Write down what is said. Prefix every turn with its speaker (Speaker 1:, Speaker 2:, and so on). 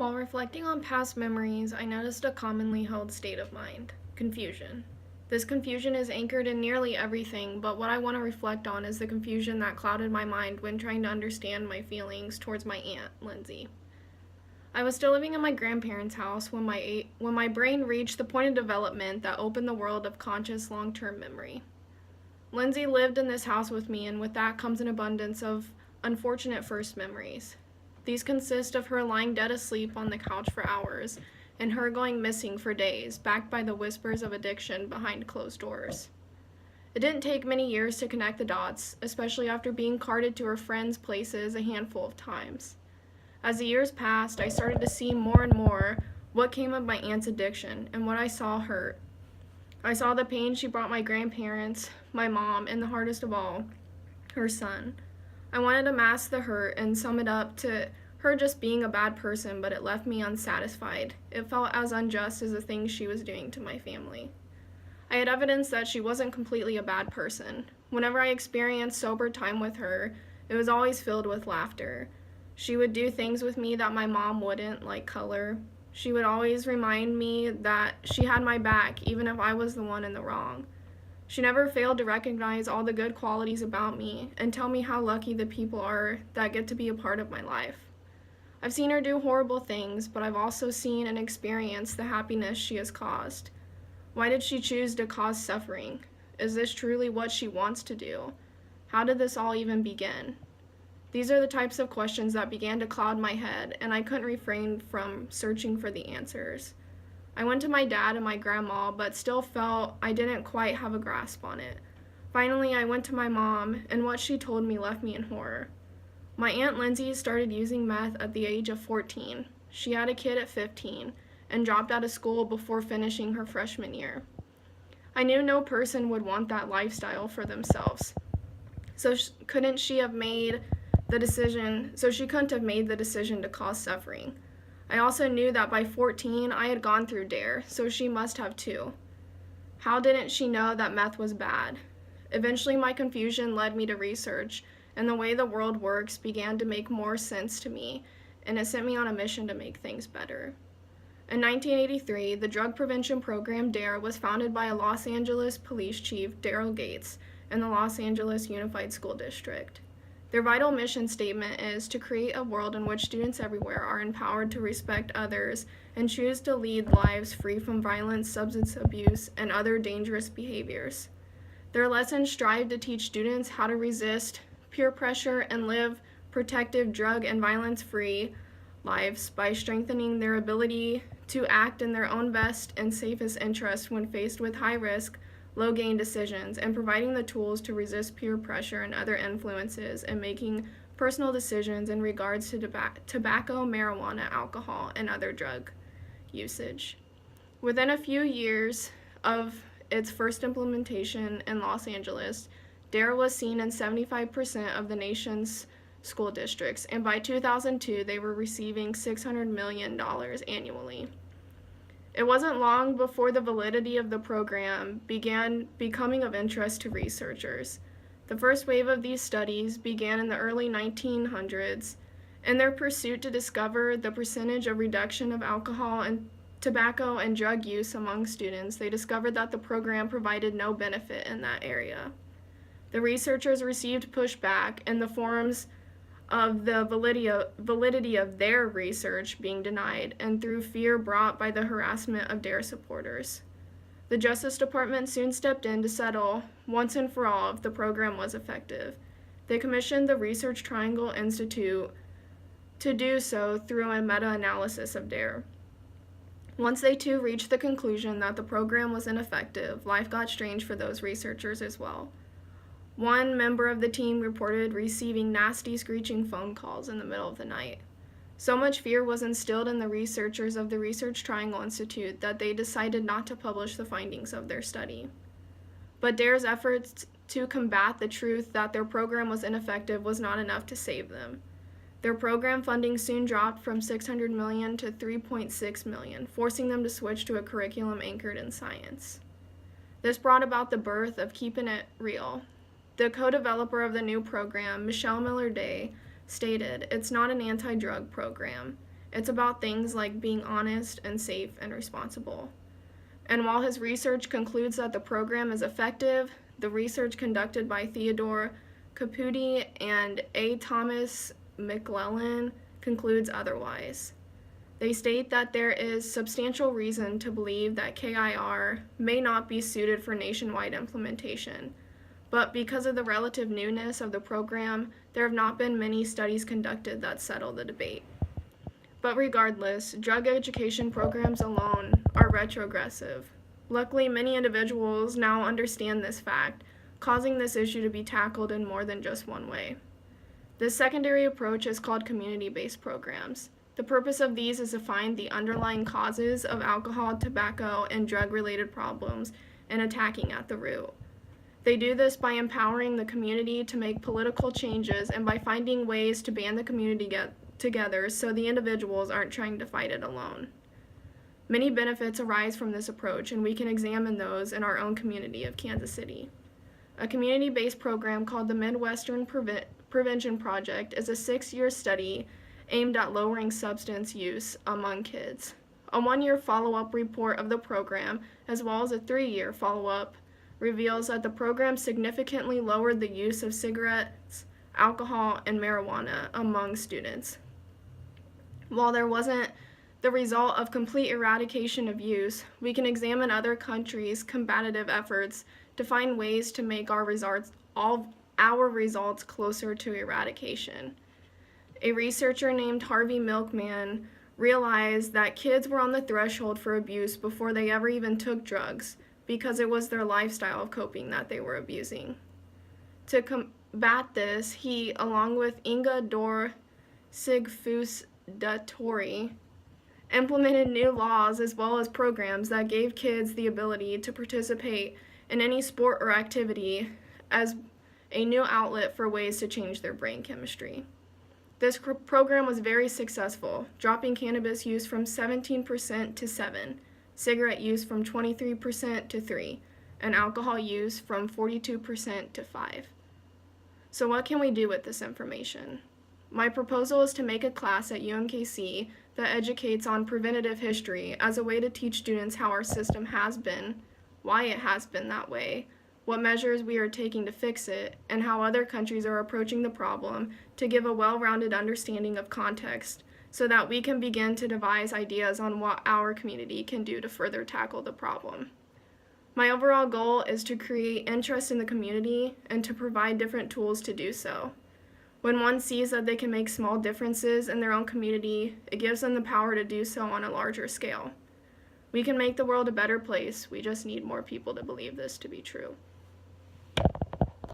Speaker 1: While reflecting on past memories, I noticed a commonly held state of mind: confusion. This confusion is anchored in nearly everything, but what I want to reflect on is the confusion that clouded my mind when trying to understand my feelings towards my aunt, Lindsay. I was still living in my grandparents' house when my brain reached the point of development that opened the world of conscious long-term memory. Lindsay lived in this house with me, and with that comes an abundance of unfortunate first memories. These consist of her lying dead asleep on the couch for hours, and her going missing for days, backed by the whispers of addiction behind closed doors. It didn't take many years to connect the dots, especially after being carted to her friends' places a handful of times. As the years passed, I started to see more and more what came of my aunt's addiction, and what I saw hurt. I saw the pain she brought my grandparents, my mom, and the hardest of all, her son. I wanted to mask the hurt and sum it up to her just being a bad person, but it left me unsatisfied. It felt as unjust as the things she was doing to my family. I had evidence that she wasn't completely a bad person. Whenever I experienced sober time with her, it was always filled with laughter. She would do things with me that my mom wouldn't, like color. She would always remind me that she had my back, even if I was the one in the wrong. She never failed to recognize all the good qualities about me and tell me how lucky the people are that get to be a part of my life. I've seen her do horrible things, but I've also seen and experienced the happiness she has caused. Why did she choose to cause suffering? Is this truly what she wants to do? How did this all even begin? These are the types of questions that began to cloud my head, and I couldn't refrain from searching for the answers. I went to my dad and my grandma, but still felt I didn't quite have a grasp on it. Finally, I went to my mom, and what she told me left me in horror. My Aunt Lindsay started using meth at the age of 14. She had a kid at 15, and dropped out of school before finishing her freshman year. I knew no person would want that lifestyle for themselves. So she couldn't have made the decision to cause suffering. I also knew that by 14, I had gone through DARE, so she must have too. How didn't she know that meth was bad? Eventually, my confusion led me to research, and the way the world works began to make more sense to me, and it sent me on a mission to make things better. In 1983, the drug prevention program DARE was founded by a Los Angeles police chief, Daryl Gates, and the Los Angeles Unified School District. Their vital mission statement is to create a world in which students everywhere are empowered to respect others and choose to lead lives free from violence, substance abuse, and other dangerous behaviors. Their lessons strive to teach students how to resist peer pressure and live protective, drug and violence-free lives by strengthening their ability to act in their own best and safest interest when faced with high-risk, low-gain decisions, and providing the tools to resist peer pressure and other influences and making personal decisions in regards to tobacco, marijuana, alcohol, and other drug usage. Within a few years of its first implementation in Los Angeles, DARE was seen in 75% of the nation's school districts, and by 2002, they were receiving $600 million annually. It wasn't long before the validity of the program began becoming of interest to researchers. The first wave of these studies began in the early 1900s. In their pursuit to discover the percentage of reduction of alcohol and tobacco and drug use among students, they discovered that the program provided no benefit in that area. The researchers received pushback in the forms of the validity of their research being denied, and through fear brought by the harassment of DARE supporters. The Justice Department soon stepped in to settle, once and for all, if the program was effective. They commissioned the Research Triangle Institute to do so through a meta-analysis of DARE. Once they too reached the conclusion that the program was ineffective, life got strange for those researchers as well. One member of the team reported receiving nasty screeching phone calls in the middle of the night. So much fear was instilled in the researchers of the Research Triangle Institute that they decided not to publish the findings of their study. But DARE's efforts to combat the truth that their program was ineffective was not enough to save them. Their program funding soon dropped from $600 million to $3.6 million, forcing them to switch to a curriculum anchored in science. This brought about the birth of Keeping It Real. The co-developer of the new program, Michelle Miller Day, stated, "It's not an anti-drug program. It's about things like being honest and safe and responsible. And while his research concludes that the program is effective, the research conducted by Theodore Caputi and A. Thomas McClellan concludes otherwise. They state that there is substantial reason to believe that KIR may not be suited for nationwide implementation, but because of the relative newness of the program, there have not been many studies conducted that settle the debate. But regardless, drug education programs alone are retrogressive. Luckily, many individuals now understand this fact, causing this issue to be tackled in more than just one way. This secondary approach is called community-based programs. The purpose of these is to find the underlying causes of alcohol, tobacco, and drug-related problems and attacking at the root. They do this by empowering the community to make political changes and by finding ways to band the community together so the individuals aren't trying to fight it alone. Many benefits arise from this approach, and we can examine those in our own community of Kansas City. A community-based program called the Midwestern Prevention Project is a 6-year study aimed at lowering substance use among kids. A 1-year follow-up report of the program, as well as a 3-year follow-up, reveals that the program significantly lowered the use of cigarettes, alcohol, and marijuana among students. While there wasn't the result of complete eradication of use, we can examine other countries' combative efforts to find ways to make our results closer to eradication. A researcher named Harvey Milkman realized that kids were on the threshold for abuse before they ever even took drugs because it was their lifestyle of coping that they were abusing. To combat this, he, along with Inga Dor Sigfusdatori, implemented new laws as well as programs that gave kids the ability to participate in any sport or activity as a new outlet for ways to change their brain chemistry. This program was very successful, dropping cannabis use from 17% to 7%, cigarette use from 23% to 3%, and alcohol use from 42% to 5%. So what can we do with this information? My proposal is to make a class at UMKC that educates on preventative history as a way to teach students how our system has been, why it has been that way, what measures we are taking to fix it, and how other countries are approaching the problem to give a well-rounded understanding of context so that we can begin to devise ideas on what our community can do to further tackle the problem. My overall goal is to create interest in the community and to provide different tools to do so. When one sees that they can make small differences in their own community, it gives them the power to do so on a larger scale. We can make the world a better place, we just need more people to believe this to be true.